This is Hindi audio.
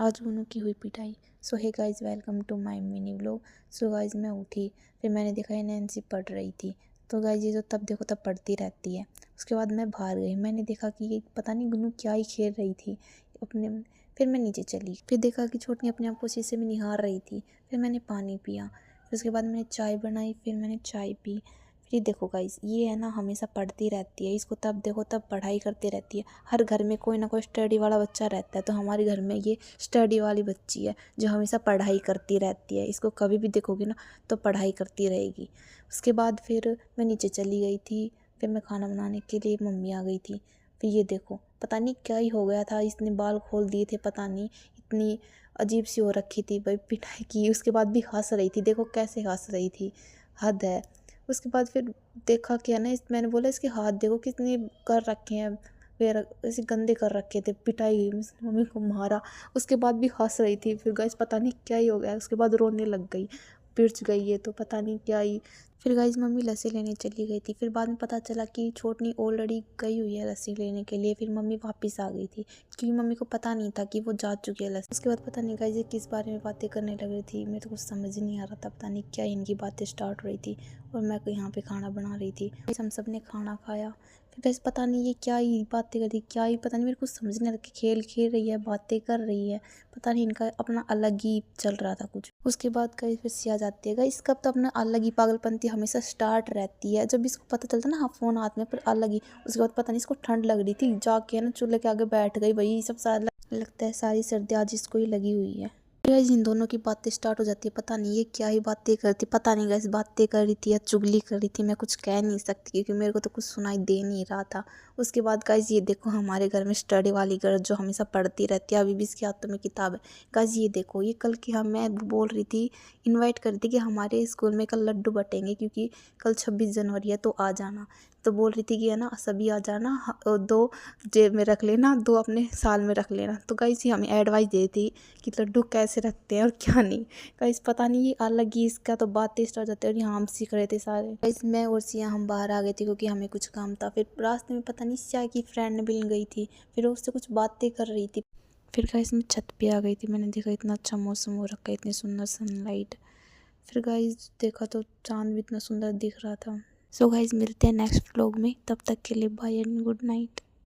आज गुनू की हुई पिटाई। So hey guys, welcome to my mini vlog. So guys, मैं उठी, फिर मैंने देखा ये नैन्सी पढ़ रही थी। तो गाइज ये तो तब देखो तब पढ़ती रहती है। उसके बाद मैं बाहर गई, मैंने देखा कि ये पता नहीं गुनू क्या ही खेल रही थी अपने। फिर मैं नीचे चली, फिर देखा कि छोटी अपने आप को शीशे में निहार रही थी। फिर मैंने पानी पिया, फिर उसके बाद मैंने चाय बनाई, फिर मैंने चाय पी। फिर देखो गाइस, ये है ना हमेशा पढ़ती रहती है, इसको तब देखो तब पढ़ाई करती रहती है। हर घर में कोई ना कोई स्टडी वाला बच्चा रहता है, तो हमारे घर में ये स्टडी वाली बच्ची है जो हमेशा पढ़ाई करती रहती है। इसको कभी भी देखोगे ना तो पढ़ाई करती रहेगी। उसके बाद फिर मैं नीचे चली गई थी, फिर मैं खाना बनाने के लिए मम्मी आ गई थी। फिर ये देखो पता नहीं क्या ही हो गया था, इसने बाल खोल दिए थे, पता नहीं इतनी अजीब सी हो रखी थी भाई, पिटाई की। उसके बाद भी हंस रही थी, देखो कैसे हंस रही थी, हद है। उसके बाद फिर देखा क्या ना, मैंने बोला इसके हाथ देखो कितने कर रखे हैं, फिर ऐसे गंदे कर रखे थे, पिटाई हुई, मम्मी को मारा। उसके बाद भी हंस रही थी। फिर गाइस पता नहीं क्या ही हो गया, उसके बाद रोने लग गई, पिट गई है तो पता नहीं क्या ही। फिर गाइस मम्मी लस्सी लेने चली गई थी। फिर बाद में पता चला कि छोटनी ऑलरेडी गई हुई है लस्सी लेने के लिए। फिर मम्मी वापस आ गई थी क्योंकि मम्मी को पता नहीं था कि वो जा चुकी है लस्सी। उसके बाद पता नहीं गाइस ये किस बारे में बातें करने लग रही थी, मेरे को कुछ समझ नहीं आ रहा था, पता नहीं क्या इनकी बातें स्टार्ट हो रही थी। और मैं यहाँ पे खाना बना रही थी, हम सब ने खाना खाया। फिर गैस पता नहीं ये क्या ही बातें कर रही, क्या ही पता नहीं, मेरे को समझ नहीं आ रहा कि खेल खेल रही है, बातें कर रही है, पता नहीं इनका अपना अलग ही चल रहा था कुछ। उसके बाद कहीं फिर सिया जाती है। गई इसका तो अपना अलग ही पागलपंती हमेशा स्टार्ट रहती है। जब इसको पता चलता ना हाँ फ़ोन हाथ में, पर अलग ही। उसके बाद पता नहीं इसको ठंड लग रही थी, जाके है ना चूल्हे के आगे बैठ गई। भाई सब सारा लगता है सारी सर्दी आज इसको ही लगी हुई है। गाइस इन दोनों की बातें स्टार्ट हो जाती है, पता नहीं ये क्या ही बातें करती, पता नहीं गाइस बातें कर रही थी या चुगली कर रही थी, मैं कुछ कह नहीं सकती क्योंकि मेरे को तो कुछ सुनाई दे नहीं रहा था। उसके बाद गाइस ये देखो हमारे घर में स्टडी वाली गर्ल जो हमेशा पढ़ती रहती है, अभी भी इसके हाथों में किताब है। गाइस ये देखो, ये कल की मैं बोल रही थी, इन्वाइट कर दी कि हमारे स्कूल में कल लड्डू बटेंगे क्योंकि कल 26 जनवरी है तो आ जाना। तो बोल रही थी कि है ना सभी आ जाना, 2 जेब में रख लेना, 2 अपने साल में रख लेना। तो गाइस ये हमें एडवाइस दी थी कि लड्डू कैसे रखते हैं और क्या नहीं। गाइस पता नहीं ये अलग ही इसका तो बातें स्टार्ट हो जाती है। और यहाँ हम सीख रहे थे सारे। गाइस मैं और सिया हम बाहर आ गए थे क्योंकि हमें कुछ काम था। फिर रास्ते में पता नहीं सिया की फ्रेंड मिल गई थी, फिर उससे कुछ बातें कर रही थी। फिर गाइस मैं छत पे आ गई थी, मैंने देखा इतना अच्छा मौसम हो रखा है, इतनी सुंदर सनलाइट। फिर गाइस देखा तो चांद भी इतना सुंदर दिख रहा था। सो गाइस मिलते हैं नेक्स्ट व्लॉग में, तब तक के लिए बाय एंड गुड नाइट।